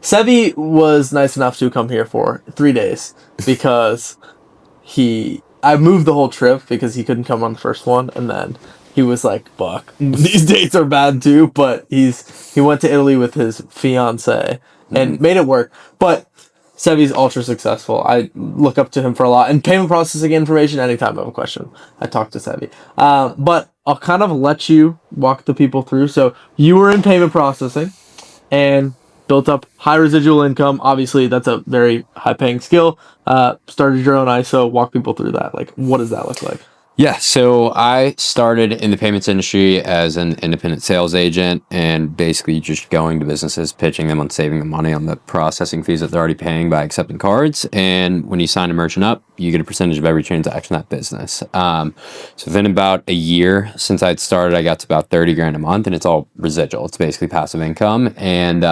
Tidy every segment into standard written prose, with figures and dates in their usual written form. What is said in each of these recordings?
Sevi was nice enough to come here for 3 days because I moved the whole trip because he couldn't come on the first one, and then he was like, "Buck, these dates are bad too." But he went to Italy with his fiance and made it work. But Sevi's ultra successful. I look up to him for a lot. And payment processing information, anytime I have a question, I talk to Sevi. But I'll kind of let you walk the people through. So you were in payment processing and built up high residual income. Obviously, that's a very high paying skill. Started your own ISO. Walk people through that. Like, what does that look like? Yeah, so I started in the payments industry as an independent sales agent and basically just going to businesses, pitching them on saving them money on the processing fees that they're already paying by accepting cards. And when you sign a merchant up, you get a percentage of every transaction in that business. So within about a year since I'd started, I got to about 30 grand a month, and it's all residual. It's basically passive income. And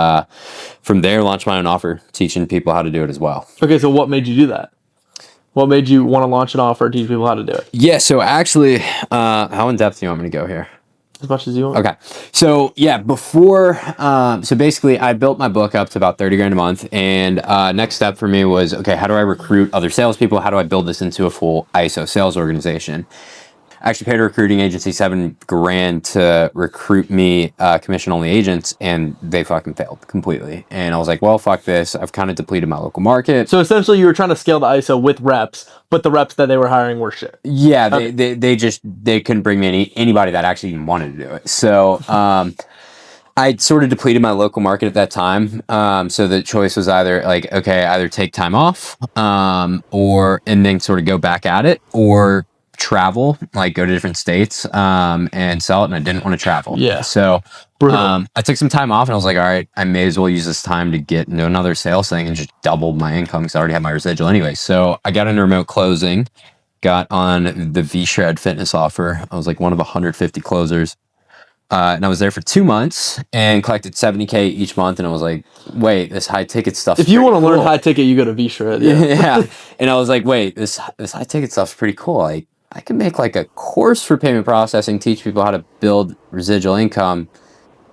from there, launched my own offer, teaching people how to do it as well. Okay, so what made you do that? What made you want to launch an offer, teach people how to do it? Yeah, so actually, how in depth do you want me to go here? As much as you want. Okay. So yeah, so basically I built my book up to about 30 grand a month. And next step for me was, okay, how do I recruit other salespeople? How do I build this into a full ISO sales organization? I actually paid a recruiting agency $7 grand to recruit me commission-only agents, and they fucking failed completely. And I was like, well, fuck this. I've kind of depleted my local market. So essentially, you were trying to scale the ISO with reps, but the reps that they were hiring were shit. Yeah, they couldn't bring me anybody that actually even wanted to do it. So I sort of depleted my local market at that time. So the choice was either like, okay, either take time off, and then sort of go back at it, or travel, like go to different states and sell it. And I didn't want to travel. Yeah. So I took some time off, and I was like, all right, I may as well use this time to get into another sales thing and just double my income because I already had my residual anyway. So I got into remote closing, got on the V-Shred fitness offer. I was like one of 150 closers. And I was there for 2 months and collected $70K each month. And I was like, wait, this high ticket stuff. If you want to learn high ticket, you go to V-Shred. Yeah. Yeah. And I was like, wait, this high ticket stuff's pretty cool. Like, I can make like a course for payment processing, teach people how to build residual income.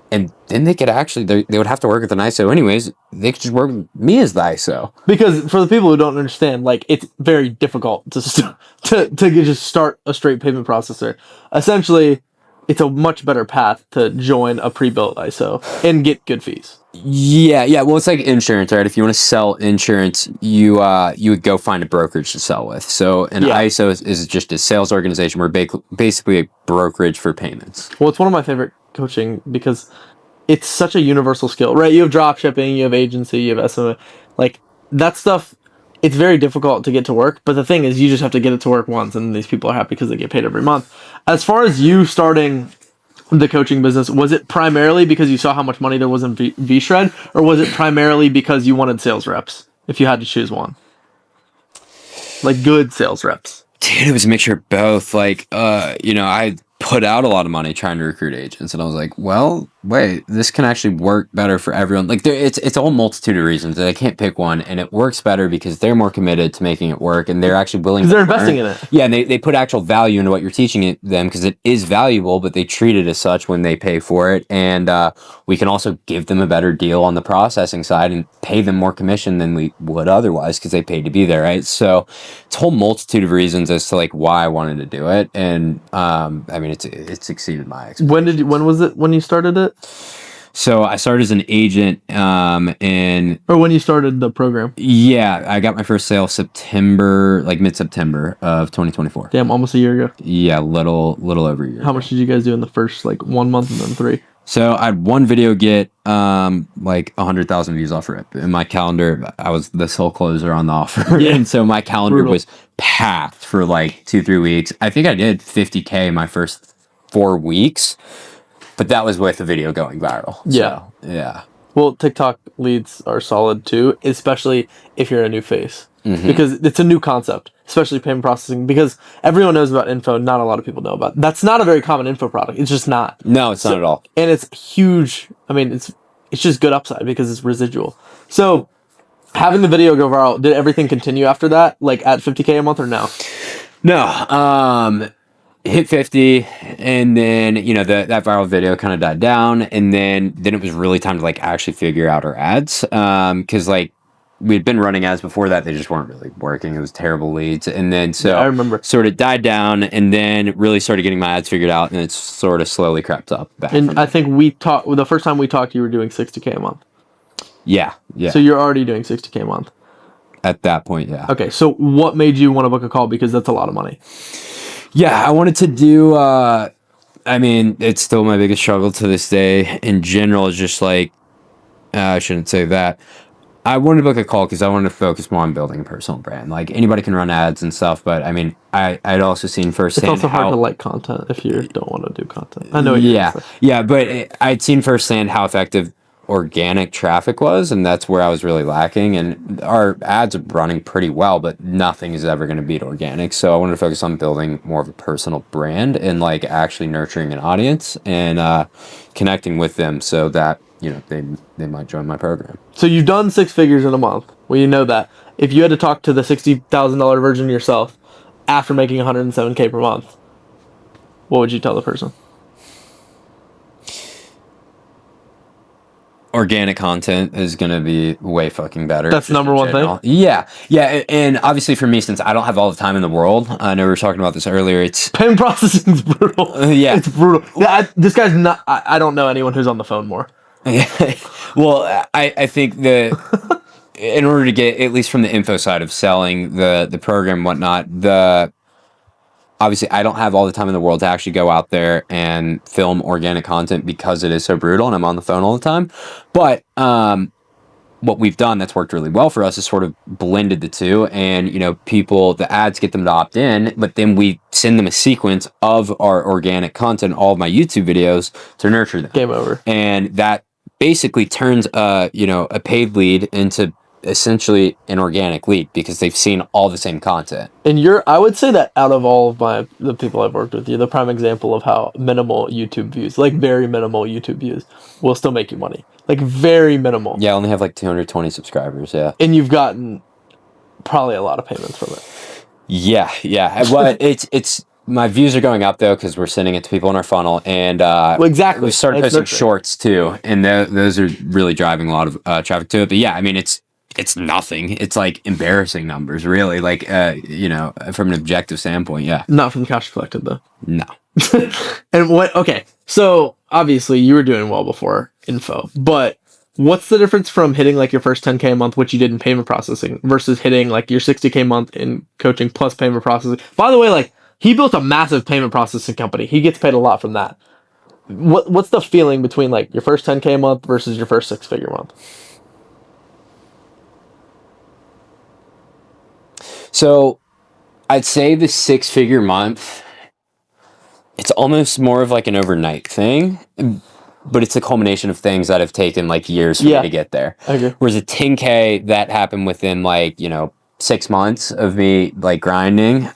And then they could actually, they would have to work with an ISO anyways. They could just work with me as the ISO. Because for the people who don't understand, like, it's very difficult to just start a straight payment processor. Essentially, it's a much better path to join a pre-built ISO and get good fees. Yeah. Well, it's like insurance, right? If you want to sell insurance, you would go find a brokerage to sell with. So an ISO is just a sales organization. We're basically a brokerage for payments. Well, it's one of my favorite coaching because it's such a universal skill, right? You have drop shipping, you have agency, you have SMA. Like, that stuff, it's very difficult to get to work. But the thing is, you just have to get it to work once, and these people are happy because they get paid every month. As far as you starting the coaching business, was it primarily because you saw how much money there was in V-Shred, or was it primarily because you wanted sales reps, if you had to choose one? Like, good sales reps. Dude, it was a mixture of both. Like, I put out a lot of money trying to recruit agents, and I was like, well, wait, this can actually work better for everyone. Like, it's a whole multitude of reasons. I can't pick one, and it works better because they're more committed to making it work, and they're actually willing to because they're investing in it. Yeah, and they put actual value into what you're teaching them because it is valuable, but they treat it as such when they pay for it. And we can also give them a better deal on the processing side and pay them more commission than we would otherwise because they paid to be there, right? So it's a whole multitude of reasons as to like why I wanted to do it. And I mean, it's exceeded my expectations. When was it when you started it? So I started as an agent or when you started the program. Yeah, I got my first sale mid-September of 2024. Damn, almost a year ago. Yeah, little over a year. How much did you guys do in the first 1 month and then 3? So I had one video get 100,000 views off rip. In my calendar, I was the sole closer on the offer. Yeah. And so my calendar was packed for 2-3 weeks. I think I did 50K my first 4 weeks, but that was with the video going viral. Yeah. So, yeah. Well, TikTok leads are solid too, especially if you're a new face. Mm-hmm. Because it's a new concept, especially payment processing, because everyone knows about info, not a lot of people know about it. That's not a very common info product. It's just not. No, it's not at all. And it's huge. I mean, it's just good upside because it's residual. So having the video go viral, did everything continue after that, at 50K a month or no? No. hit 50, and then that viral video kind of died down, and then it was really time to like actually figure out our ads, because like we'd been running ads before that, they just weren't really working. It was terrible leads, and then so I remember. sort of died down, and then really started getting my ads figured out, and it's sort of slowly crept up back. And I think we talked the first time we talked, you were doing $60K a month. Yeah. So you're already doing $60K a month at that point. Yeah. Okay, so what made you want to book a call? Because that's a lot of money. Yeah, I wanted to do. I mean, it's still my biggest struggle to this day. In general, is just like I shouldn't say that. I wanted to book a call because I wanted to focus more on building a personal brand. Like anybody can run ads and stuff, but I mean, I'd also seen firsthand. It's also hard to like content if you don't want to do content. I know. What yeah, but I'd seen firsthand how effective organic traffic was, and that's where I was really lacking. And our ads are running pretty well, but nothing is ever going to beat organic. So I wanted to focus on building more of a personal brand and like actually nurturing an audience and connecting with them so that they might join my program. So you've done 6 figures in a month. Well, you know that. If you had to talk to the $60,000 version yourself after making $107K per month, what would you tell the person? Organic content is going to be way fucking better. That's number one thing? Yeah. And obviously for me, since I don't have all the time in the world, I know we were talking about this earlier, it's... Payment processing is brutal. Yeah. It's brutal. This guy's not... I don't know anyone who's on the phone more. Well, I think that in order to get, at least from the info side of selling the program and whatnot, obviously I don't have all the time in the world to actually go out there and film organic content because it is so brutal and I'm on the phone all the time. But what we've done that's worked really well for us is sort of blended the two, and the ads get them to opt in, but then we send them a sequence of our organic content, all of my YouTube videos, to nurture them. Game over. And that basically turns a paid lead into essentially an organic lead because they've seen all the same content. And I would say that out of all of the people I've worked with, you're the prime example of how minimal YouTube views, like very minimal YouTube views, will still make you money. Like very minimal. Yeah, I only have like 220 subscribers, yeah. And you've gotten probably a lot of payments from it. Yeah. Well, it's my views are going up though because we're sending it to people in our funnel, and exactly. We started posting shorts too, and those are really driving a lot of traffic to it. But yeah, I mean it's nothing. It's like embarrassing numbers, really. Like from an objective standpoint, yeah. Not from Cash Collected though. No. And okay, so obviously you were doing well before info, but what's the difference from hitting like your first 10K a month, which you did in payment processing, versus hitting like your 60K a month in coaching plus payment processing? By the way, like he built a massive payment processing company. He gets paid a lot from that. What's the feeling between like your first 10K a month versus your first 6-figure month? So I'd say the 6-figure month, it's almost more of like an overnight thing, but it's a culmination of things that have taken like years for me to get there. Okay. Whereas a 10K, that happened within like, 6 months of me like grinding.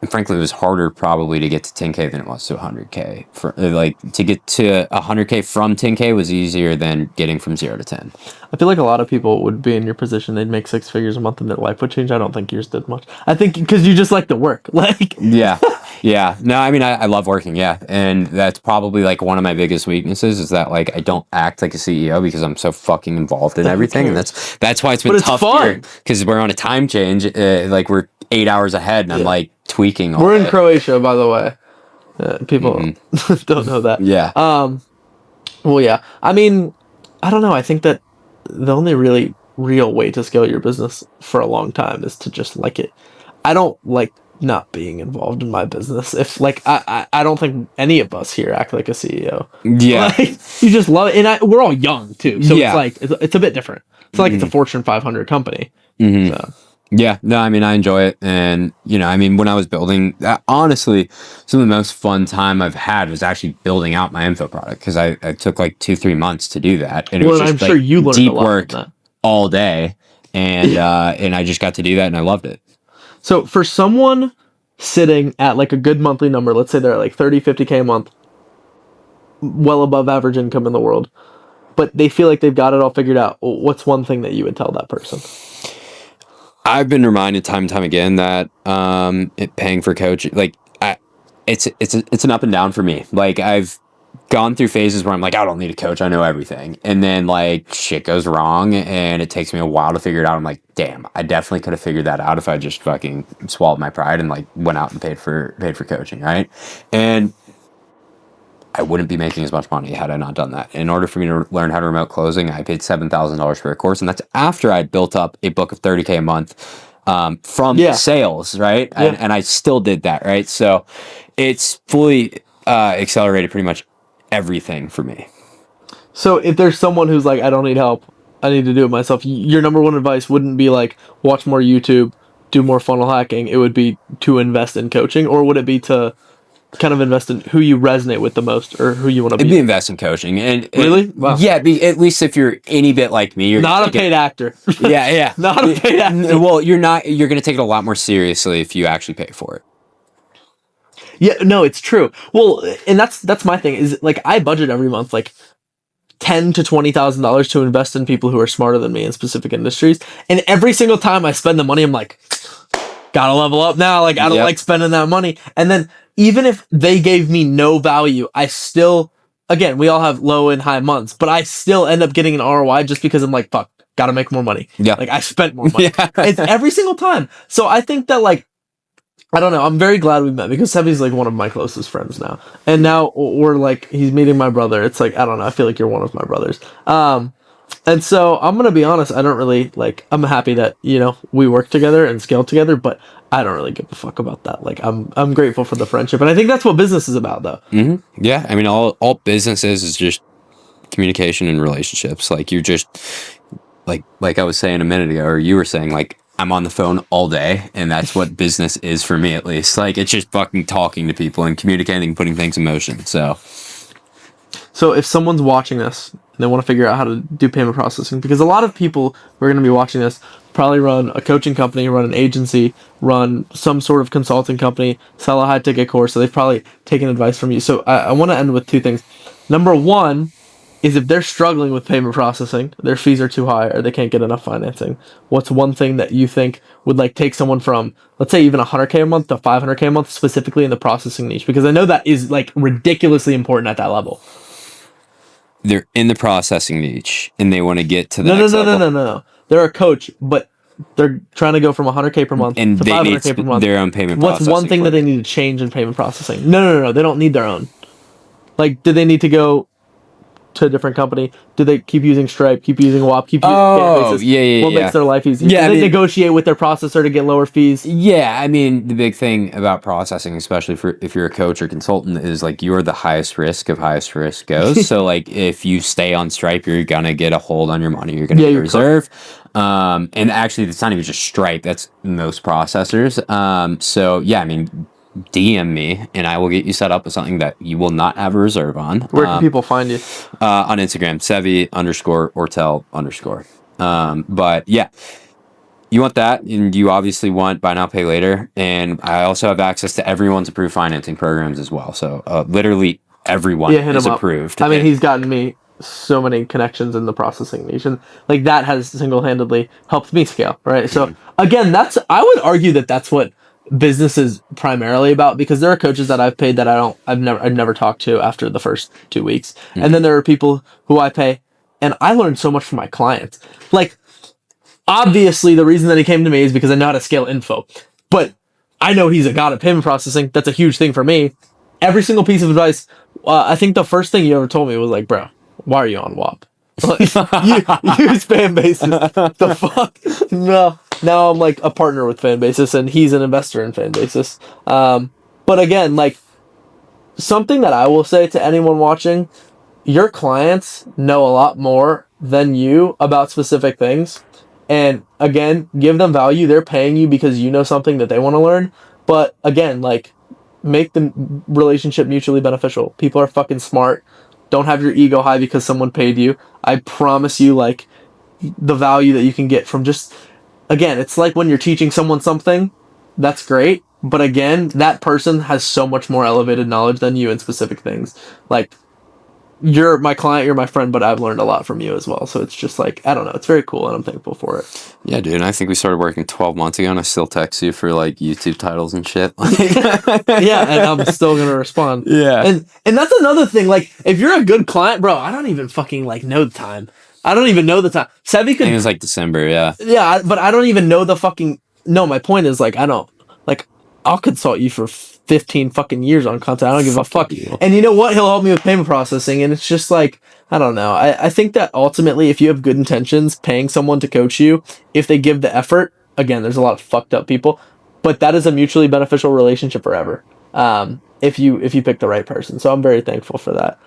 And frankly, it was harder probably to get to 10K than it was to 100K. To get to 100K from 10K was easier than getting from 0 to 10. I feel like a lot of people would be in your position. They'd make 6 figures a month and their life would change. I don't think yours did much. I think because you just like to work. Like Yeah. No, I mean, I love working, yeah. And that's probably like one of my biggest weaknesses is that like I don't act like a CEO because I'm so fucking involved in everything. And that's why it's been tough here. Because we're on a time change. Like we're 8 hours ahead and I'm like tweaking all We're in Croatia, by the way. People don't know that. Yeah. Well, yeah. I mean, I don't know. I think that the only really real way to scale your business for a long time is to just like it. I don't like not being involved in my business. If like I don't think any of us here act like a CEO. Yeah. Like, you just love it. And we're all young too. So it's like it's a bit different. It's like it's a Fortune 500 company. So. Yeah, no, I mean, I enjoy it. And, I mean, when I was building, honestly, some of the most fun time I've had was actually building out my info product because I took like 2-3 months to do that. And it was just I'm sure you learned deep a lot work all day. And I just got to do that and I loved it. So for someone sitting at like a good monthly number, let's say they're at like 30, 50K a month, well above average income in the world, but they feel like they've got it all figured out, what's one thing that you would tell that person? I've been reminded time and time again that paying for coaching, like it's an up and down for me. Like I've gone through phases where I'm like, I don't need a coach, I know everything, and then like shit goes wrong, and it takes me a while to figure it out. I'm like, damn, I definitely could have figured that out if I just fucking swallowed my pride and like went out and paid for coaching, right? And I wouldn't be making as much money had I not done that. In order for me to learn how to remote closing, I paid $7,000 for a course, and that's after I'd built up a book of 30K a month from sales, right? Yeah. And I still did that, right? So it's fully accelerated pretty much everything for me. So if there's someone who's like, I don't need help, I need to do it myself, your number one advice wouldn't be like, watch more YouTube, do more funnel hacking. It would be to invest in coaching, or would it be to kind of invest in who you resonate with the most, or who you want to be? It'd be invest in coaching. And really? Wow. Yeah, at least if you're any bit like me. You're not a paid actor. Yeah. Not a paid actor. Well, you're going to take it a lot more seriously if you actually pay for it. Yeah, no, it's true. Well, and that's my thing, is like I budget every month like $10,000 to $20,000 to invest in people who are smarter than me in specific industries, and every single time I spend the money, I'm like, gotta level up now. Like I don't like spending that money. And then even if they gave me no value, I still, again, we all have low and high months, but I still end up getting an ROI just because I'm like, fuck, gotta make more money. Yeah, like I spent more money. It's every single time. So I think that like, I don't know. I'm very glad we met, because Sevy's like one of my closest friends now. And now we're like, he's meeting my brother. It's like, I don't know. I feel like you're one of my brothers. And so I'm going to be honest. I don't really like, I'm happy that, we work together and scale together, but I don't really give a fuck about that. Like I'm grateful for the friendship. And I think that's what business is about though. Mm-hmm. Yeah. I mean, all business is just communication and relationships. Like you're just like I was saying a minute ago, or you were saying, like, I'm on the phone all day, and that's what business is for me, at least. Like, it's just fucking talking to people and communicating, putting things in motion. So if someone's watching this and they want to figure out how to do payment processing, because a lot of people who are going to be watching this probably run a coaching company, run an agency, run some sort of consulting company, sell a high ticket course. So they've probably taken advice from you. So I want to end with two things. Number one is, if they're struggling with payment processing, their fees are too high, or they can't get enough financing, what's one thing that you think would like take someone from, let's say, even 100K a month to 500K a month, specifically in the processing niche? Because I know that is like ridiculously important at that level. They're in the processing niche and they want to get to the next level. No. They're a coach, but they're trying to go from 100K per month and to 500K per month. Their own payment What's processing. one thing that they need to change in payment processing? No. They don't need their own. Like, do they need to go to a different company? Do they keep using Stripe, keep using WAP, keep using Databases? What makes their life easier? Yeah, do they negotiate with their processor to get lower fees? Yeah, I mean, the big thing about processing, especially if you're a coach or consultant, is like you're the highest risk of highest risk goes. So like if you stay on Stripe, you're gonna get a hold on your money. You're gonna get a reserve. And actually, it's not even just Stripe. That's most processors. So yeah, I mean, DM me and I will get you set up with something that you will not have a reserve on. Where can people find you? On Instagram, Sevy_Ortel_. But yeah, you want that, and you obviously want buy now, pay later. And I also have access to everyone's approved financing programs as well. So literally everyone is approved. I mean, he's gotten me so many connections in the processing niche, and like that has single-handedly helped me scale, right? So again, I would argue that that's what business is primarily about, because there are coaches that I've paid that I've never talked to after the first 2 weeks. And then there are people who I pay and I learned so much from my clients. Like, obviously the reason that he came to me is because I know how to scale info, but I know he's a god at payment processing. That's a huge thing for me. Every single piece of advice, I think the first thing you ever told me was like, bro, why are you on WAP? Like, you use Fanbasis. The fuck? No. Now I'm like a partner with Fanbasis, and he's an investor in Fanbasis. But again, like, something that I will say to anyone watching, your clients know a lot more than you about specific things. And again, give them value. They're paying you because you know something that they want to learn. But again, like, make the relationship mutually beneficial. People are fucking smart. Don't have your ego high because someone paid you. I promise you, like, the value that you can get from just... Again, it's like when you're teaching someone something, that's great. But again, that person has so much more elevated knowledge than you in specific things. Like, you're my client, you're my friend, but I've learned a lot from you as well. So it's just like, I don't know, it's very cool, and I'm thankful for it. Yeah, dude. And I think we started working 12 months ago, and I still text you for like YouTube titles and shit. Yeah, and I'm still gonna respond. Yeah. And that's another thing. Like, if you're a good client, bro, I don't even fucking like know the time. I don't even know the time. Sevi I think could, it was like December. Yeah. yeah, but I don't even know the fucking. No, my point is like, I don't like. I'll consult you for 15 fucking years on content. I don't give a fuck. you. And you know what? He'll help me with payment processing, and it's just like, I don't know. I think that ultimately, if you have good intentions, paying someone to coach you, if they give the effort, again, there's a lot of fucked up people, but that is a mutually beneficial relationship forever. If you pick the right person. So I'm very thankful for that.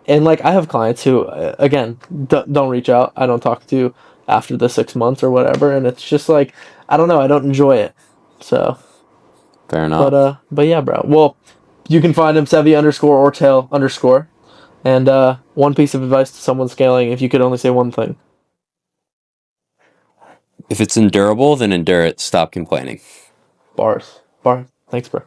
And like, I have clients who, again, don't reach out. I don't talk to after the 6 months or whatever, and it's just like, I don't know. I don't enjoy it. So. Fair enough. But yeah, bro. Well, you can find him Sevi_Ortel_. And one piece of advice to someone scaling: if you could only say one thing. If it's endurable, then endure it. Stop complaining. Bars. Thanks, bro.